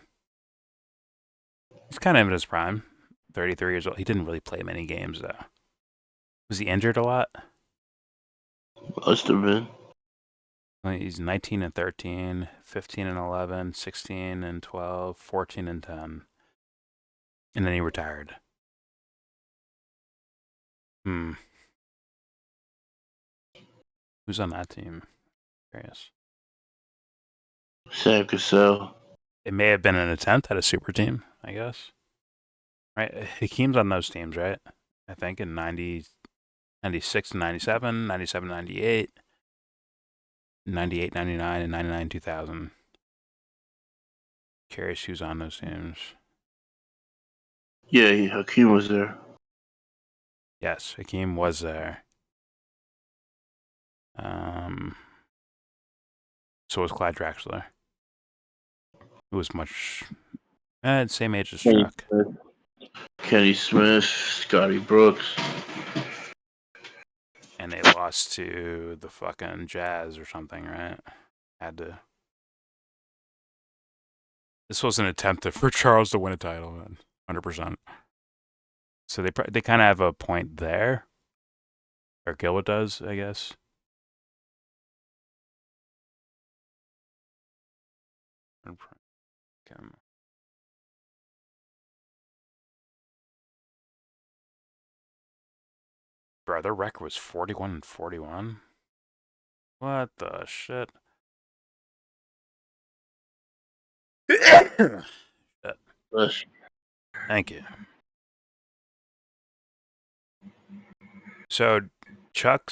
He's kind of in his prime, 33 years old. He didn't really play many games, though. Was he injured a lot? Must have been. He's 19 and 13, 15 and 11, 16 and 12, 14 and 10. And then he retired. Who's on that team? Curious. Sam Cassell. It may have been an attempt at a super team, I guess. Right? Hakeem's on those teams, right? I think in 90, 96 and 97, 97, 98, 98, 99, and 99, 2000. Curious who's on those teams. Yeah, Hakeem was there. Yes, Hakeem was there. So was Clyde Drexler. Who was much same age as Shaq. Kenny Smith, Scotty Brooks. And they lost to the fucking Jazz or something, right? Had to. This was an attempt for Charles to win a title, man. 100%. So they kind of have a point there. Or Gilbert does, I guess. Bro, their record was 41 and 41. What the shit? Thank you. So Chuck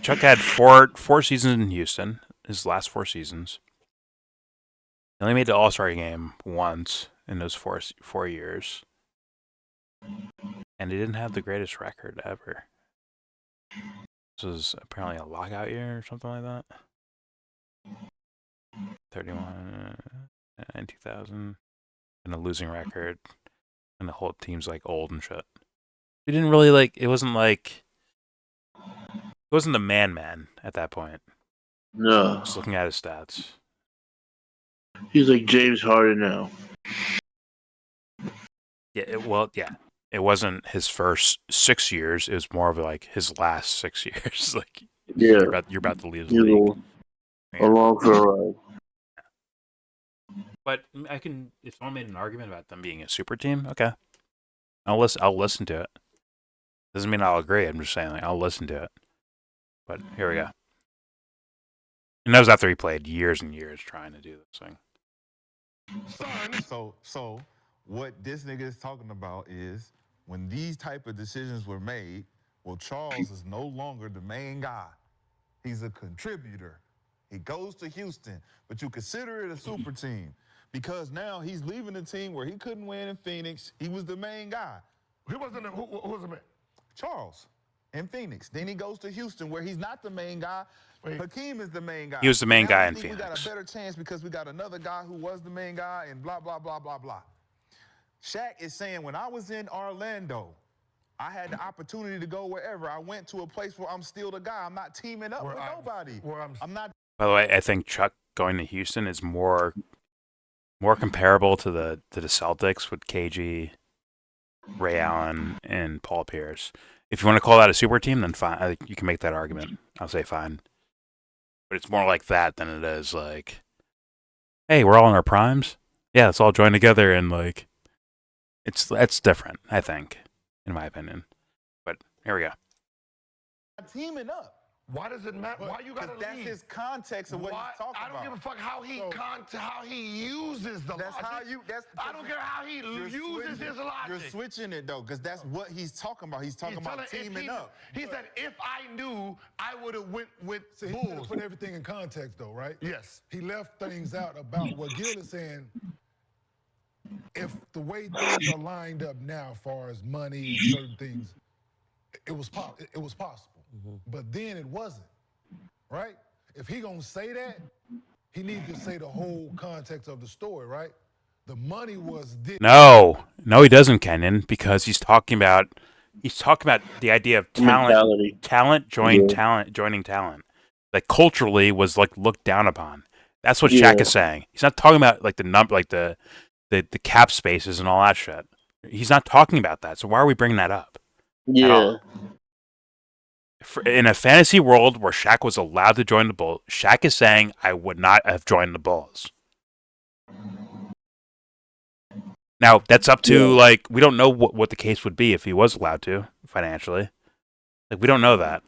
had four seasons in Houston. His last 4 seasons. He only made the All-Star game once in those four years. And he didn't have the greatest record ever. This was apparently a lockout year or something like that. 31 and 2000. And a losing record. And the whole team's like old and shit. He didn't really it wasn't the man at that point. No. Just looking at his stats. He's like James Harden now. Yeah, it wasn't his first 6 years. It was more of like his last 6 years. You're about to leave the league. Along for a ride. But if someone made an argument about them being a super team, okay, I'll listen to it. Doesn't mean I'll agree. I'm just saying I'll listen to it. But here we go. And that was after he played years and years trying to do this thing. So what this nigga is talking about is when these type of decisions were made, well, Charles is no longer the main guy. He's a contributor. He goes to Houston, but you consider it a super team because now he's leaving a team where he couldn't win in Phoenix. He was the main guy. Who was the man? Charles in Phoenix. Then he goes to Houston where he's not the main guy. Hakeem is the main guy. He was the main guy in Phoenix. We got a Phoenix. better chance because we got another guy who was the main guy and blah, blah, blah, blah, blah. Shaq is saying, when I was in Orlando, I had the opportunity to go wherever. I went to a place where I'm still the guy. I'm not teaming up with nobody. I'm not. By the way, I think Chuck going to Houston is more comparable to the Celtics with KG, Ray Allen, and Paul Pierce. If you want to call that a super team, then fine. I think you can make that argument. I'll say fine. But it's more like that than it is like, hey, we're all in our primes. Yeah, let's all join together and that's different, I think, in my opinion. But here we go. Teaming up. Why does it matter? Why you gotta That's leave? his context of what he's talking about. I don't give a fuck how he uses the That's logic. how you. That's. I don't care how he uses his logic. You're switching it though, because that's what he's talking about. He's talking about teaming up. He said, if I knew, I would have went with He Bulls. put everything in context, though, right? Yes. He left things out about what Gil is saying. If the way things are lined up now, as far as money and certain things, it was possible. Mm-hmm. But then it wasn't, right? If he gonna say that, he needs to say the whole context of the story, right? The money was this. No, he doesn't, Kenyon, because he's talking about the idea of talent joining talent. Like culturally was looked down upon. That's what Shaq is saying. He's not talking about the number, the cap spaces and all that shit. He's not talking about that. So why are we bringing that up? Yeah. In a fantasy world where Shaq was allowed to join the Bulls, Shaq is saying, I would not have joined the Bulls. Now, that's up to, like, we don't know what the case would be if he was allowed to, financially. Like, we don't know that.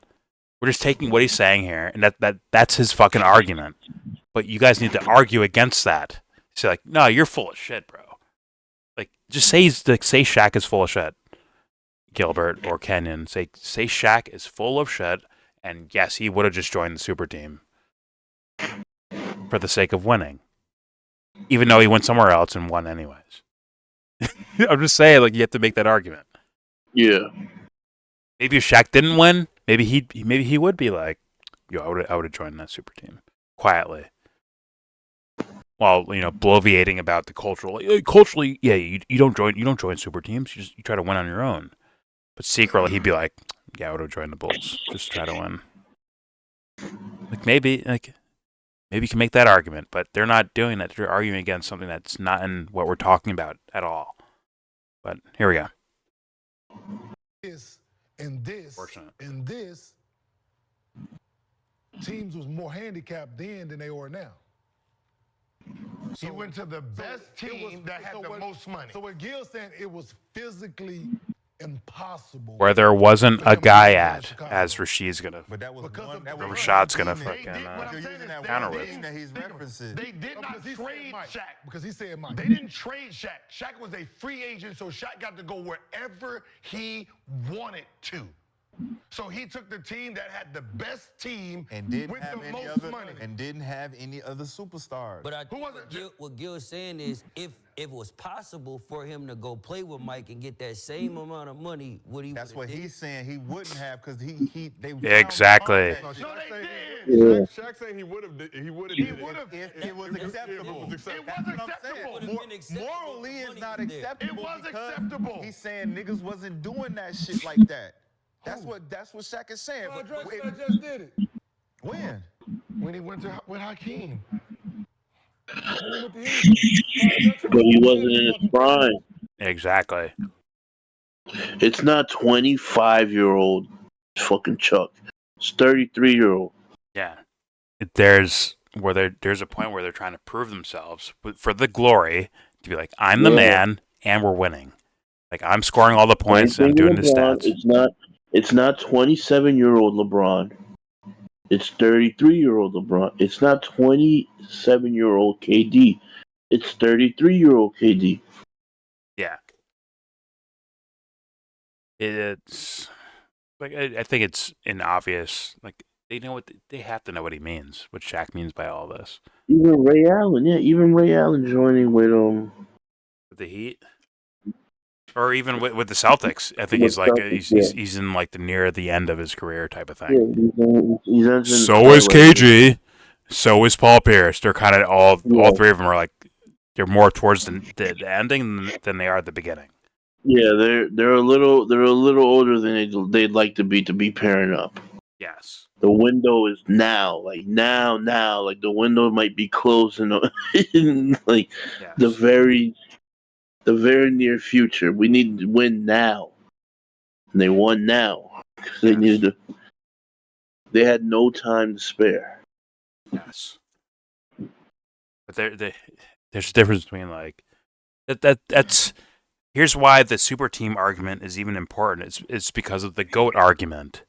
We're just taking what he's saying here, and that's his fucking argument. But you guys need to argue against that. Say, like, no, you're full of shit, bro. Like, just say Shaq is full of shit. Gilbert or Kenyon, say Shaq is full of shit, and yes, he would have just joined the super team for the sake of winning, even though he went somewhere else and won anyways. I'm just saying, like, you have to make that argument. Yeah. Maybe if Shaq didn't win, maybe he would be like, yo, I would have joined that super team quietly, while bloviating about the culturally, yeah, you don't join super teams, you try to win on your own. But secretly, he'd be like, yeah, I would have joined the Bulls. Just try to win. Maybe you can make that argument, but they're not doing that. They're arguing against something that's not in what we're talking about at all. But here we go. This, teams was more handicapped then than they are now. So he went to the best team that had the most money. So what Gil's saying, it was physically impossible. Where there wasn't a guy at, as Rashid's gonna. But that was Rashad's gonna fucking counter with. that he's referencing. They did not trade Shaq because he said Mike. They didn't trade Shaq. Shaq was a free agent, so Shaq got to go wherever he wanted to. So he took the team that had the best team and didn't with have the any most other money. And didn't have any other superstars. But I think what Gil is saying is if it was possible for him to go play with Mike and get that same amount of money, would he? That's what he's saying. He wouldn't have because they exactly. No, they did. Shaq saying he would have. He would have if it was acceptable. It was acceptable. Morally, it's not acceptable. It was acceptable. He's saying niggas wasn't doing that shit like that. That's what Shaq is saying. I just did it. When? When he went with Hakeem. But he wasn't in his prime. Exactly. It's not 25-year-old fucking Chuck. It's 33-year-old. Yeah. There's a point where they're trying to prove themselves for the glory to be like, I'm the man and we're winning. Like, I'm scoring all the points and I'm doing the stats. It's not 27-year-old LeBron. It's 33-year-old LeBron. It's not 27-year-old KD. It's 33-year-old KD. Yeah. It's like I think it's an obvious, like, they have to know what he means, what Shaq means by all this. Even Ray Allen joining with the Heat. Or even with the Celtics, I think he's like he's in like the end of his career type of thing. Yeah, so is KG, so is Paul Pierce. They're kind of all three of them are like they're more towards the ending than they are at the beginning. Yeah, they're a little older than they'd like to be pairing up. Yes. The window is now, like the window might be closing, like the very near future. We need to win now. And they won now. They needed to. They had no time to spare. Yes. But there's a difference between like that's here's why the super team argument is even important. It's because of the GOAT argument.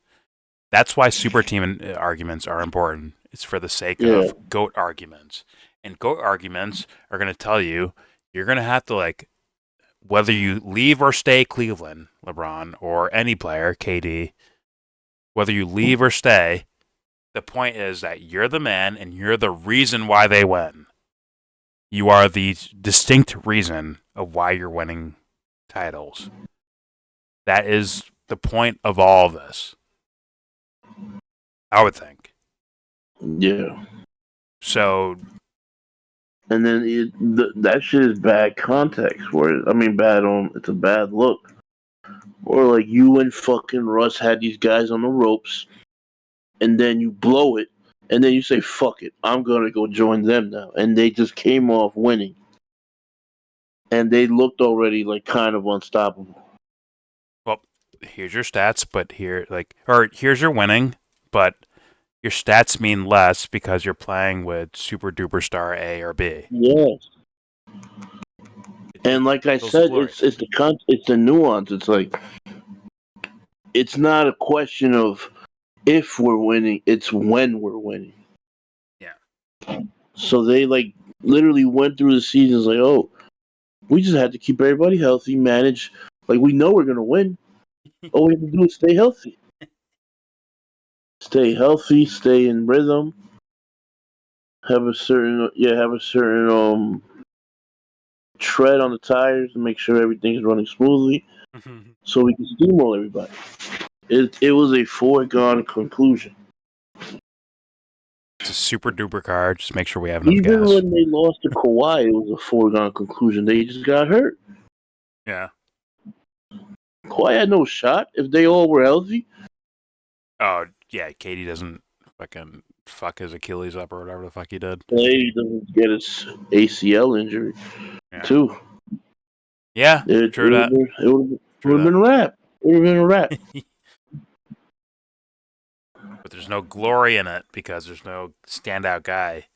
That's why super team arguments are important. It's for the sake of GOAT arguments. And GOAT arguments are going to tell you you're going to have to like whether you leave or stay Cleveland, LeBron, or any player, KD, whether you leave or stay, the point is that you're the man and you're the reason why they win. You are the distinct reason of why you're winning titles. That is the point of all of this. I would think. Yeah. So... And then that shit is bad context for it. I mean, it's a bad look. Or like you and fucking Russ had these guys on the ropes, and then you blow it, and then you say, fuck it, I'm gonna go join them now. And they just came off winning. And they looked already like kind of unstoppable. Well, here's your stats, but here's your winning, but your stats mean less because you're playing with super duper star A or B. Yes. And like I said, it's the nuance. It's like it's not a question of if we're winning; it's when we're winning. Yeah. So they like literally went through the seasons like, oh, we just had to keep everybody healthy, manage. Like we know we're gonna win. All we have to do is stay healthy. Stay healthy, stay in rhythm, have a certain tread on the tires to make sure everything's running smoothly, so we can steamroll everybody. It was a foregone conclusion. It's a super duper card. Just make sure we have enough Even gas. when they lost to Kawhi, it was a foregone conclusion. They just got hurt. Yeah. Kawhi had no shot if they all were healthy. Oh yeah, Katie doesn't fucking fuck his Achilles up or whatever the fuck he did. Clay doesn't get his ACL injury too. Yeah, true that. It would have been a wrap. It would have been a wrap. But there's no glory in it because there's no standout guy.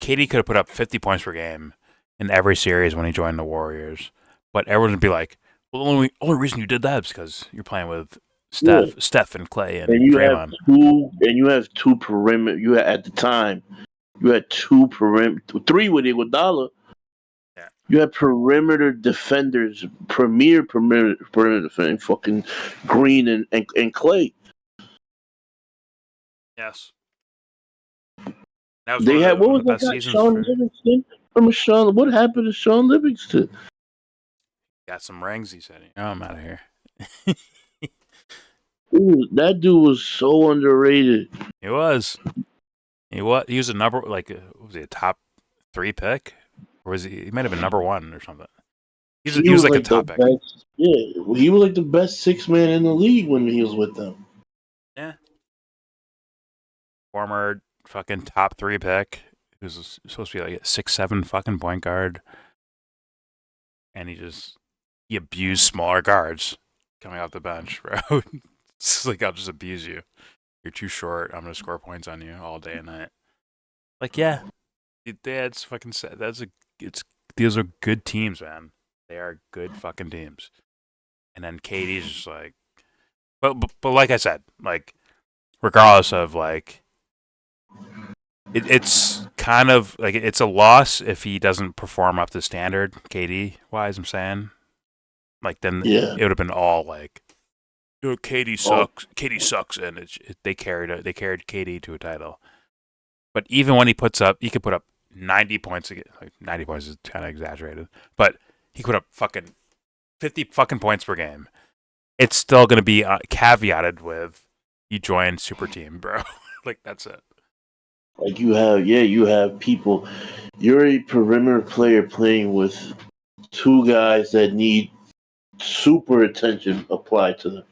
Katie could have put up 50 points per game in every series when he joined the Warriors, but everyone would be like, "Well, the only reason you did that is because you're playing with Steph and Clay and Draymond." You have two perimeter. You had at the time, you had two perimeter, three with Iguodala. Yeah. You had perimeter defenders, premier perimeter defender, fucking Green and Clay. Yes. That was They had one what of was the that best guy? seasons Sean for. Livingston. Remember Sean? What happened to Sean Livingston? Got some rings, he said. Oh, I'm out of here. Dude, that dude was so underrated. He was. He was a number was he a top 3 pick, or was he? He might have been number 1 or something. He was like a top pick. Yeah, he was like the best 6-man in the league when he was with them. Yeah. Former fucking top 3 pick. He was supposed to be like a 6'7" fucking point guard, and he abused smaller guards coming off the bench, bro. It's like, I'll just abuse you. You're too short. I'm gonna score points on you all day and night. Like, yeah, that's fucking sad. These are good teams, man. They are good fucking teams. And then Katie's just like, but like I said, like, regardless of like, it's kind of like it's a loss if he doesn't perform up to standard, KD wise. I'm saying, like, then it would have been all like, Katie sucks. Katie sucks, and they carried Katie to a title. But even when he could put up 90 points. Like 90 points is kind of exaggerated, but he put up fucking 50 fucking points per game. It's still going to be caveated with you join super team, bro. Like, that's it. Like you have people. You're a perimeter player playing with two guys that need super attention applied to them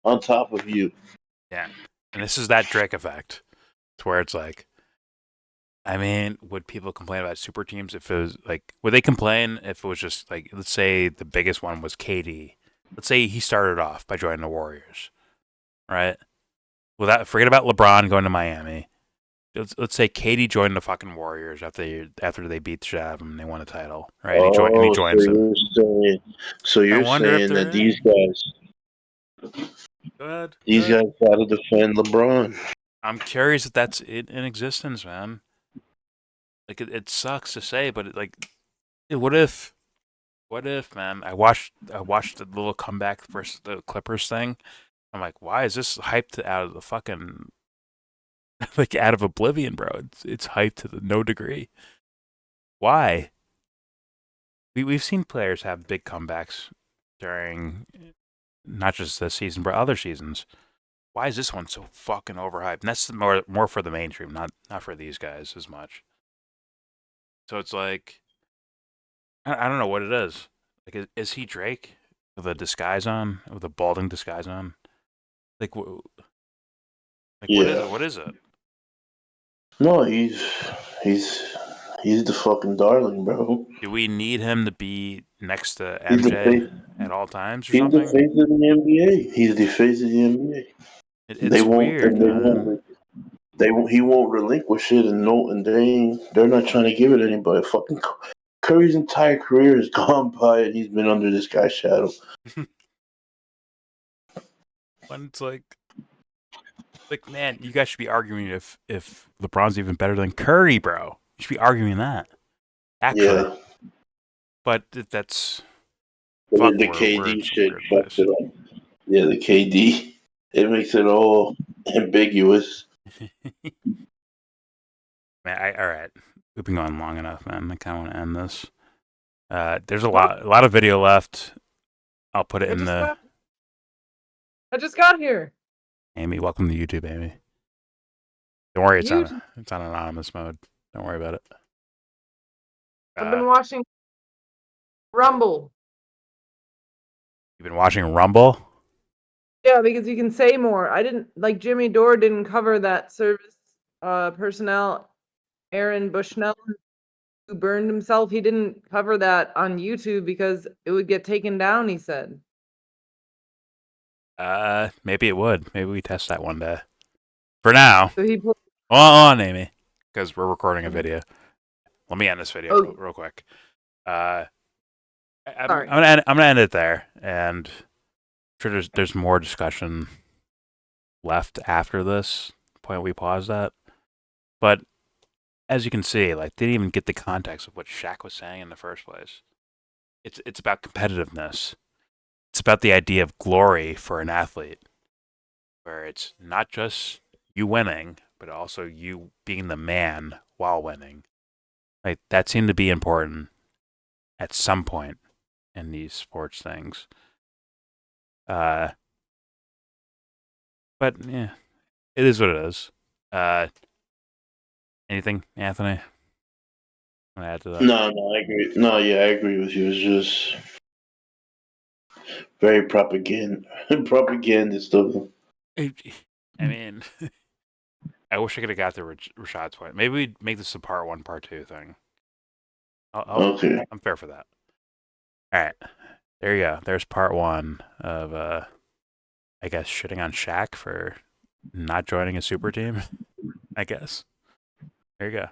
on top of you. Yeah, and this is that Drake effect, to where it's like, I mean, would people complain about super teams if it was like, would they complain if it was just like, let's say the biggest one was KD. Let's say he started off by joining the Warriors, right? Forget about LeBron going to Miami. Let's say KD joined the fucking Warriors after they beat the shit out of him and they won a title, right? And he joins them. So you're saying that these guys got to defend LeBron. I'm curious if that's in existence, man. Like, it sucks to say, but what if, man? I watched the little comeback versus the Clippers thing. I'm like, why is this hyped out of the fucking like out of oblivion, bro? It's hyped to the no degree. Why? We've seen players have big comebacks during not just this season, but other seasons. Why is this one so fucking overhyped? And that's more for the mainstream, not for these guys as much. So it's like, I don't know what it is. Like, is he Drake with a disguise on, with a balding disguise on? Like, what is it? What is it? No, he's He's the fucking darling, bro. Do we need him to be next to He's the MJ face. at all times or He's the something? face of the NBA. He's the face of the NBA. They It's won't, weird, and they man. won't. They won't, he won't relinquish it, and no, and they're not trying to give it to anybody. Fucking Curry's entire career has gone by, and he's been under this guy's shadow. When it's like, man, you guys should be arguing if LeBron's even better than Curry, bro. You should be arguing that, actually. Yeah, But that's but fuck. the We're in KD some shit weird fucked place. it up. Yeah, the KD. It makes it all ambiguous. Man, all right. We've been going long enough, man. I kind of want to end this. There's a lot of video left. I'll put it in the. I just got here. Amy, welcome to YouTube, Amy. Don't worry, it's YouTube? on anonymous mode. Don't worry about it. I've been watching Rumble. You've been watching Rumble? Yeah, because you can say more. I didn't like Jimmy Dore didn't cover that service personnel, Aaron Bushnell, who burned himself. He didn't cover that on YouTube because it would get taken down, he said. Maybe it would. Maybe we test that one day. For now, So he put, hold on, Amy, because we're recording a video. Let me end this video Oh. real quick. Sorry. I'm gonna end it there, and I'm sure there's more discussion left after this point we paused at. But as you can see, like, they didn't even get the context of what Shaq was saying in the first place. It's about competitiveness. It's about the idea of glory for an athlete, where it's not just you winning, but also you being the man while winning. Like, that seemed to be important at some point in these sports things. But yeah, it is what it is. Anything, Anthony? Want to add to that? No, I agree. No, yeah, I agree with you. It's just very propagandist of them. I mean, I wish I could have got to Rashad's point. Maybe we'd make this a part 1, part 2 thing. Okay. I'm fair for that. All right. There you go. There's part 1 of, I guess, shitting on Shaq for not joining a super team. I guess. There you go.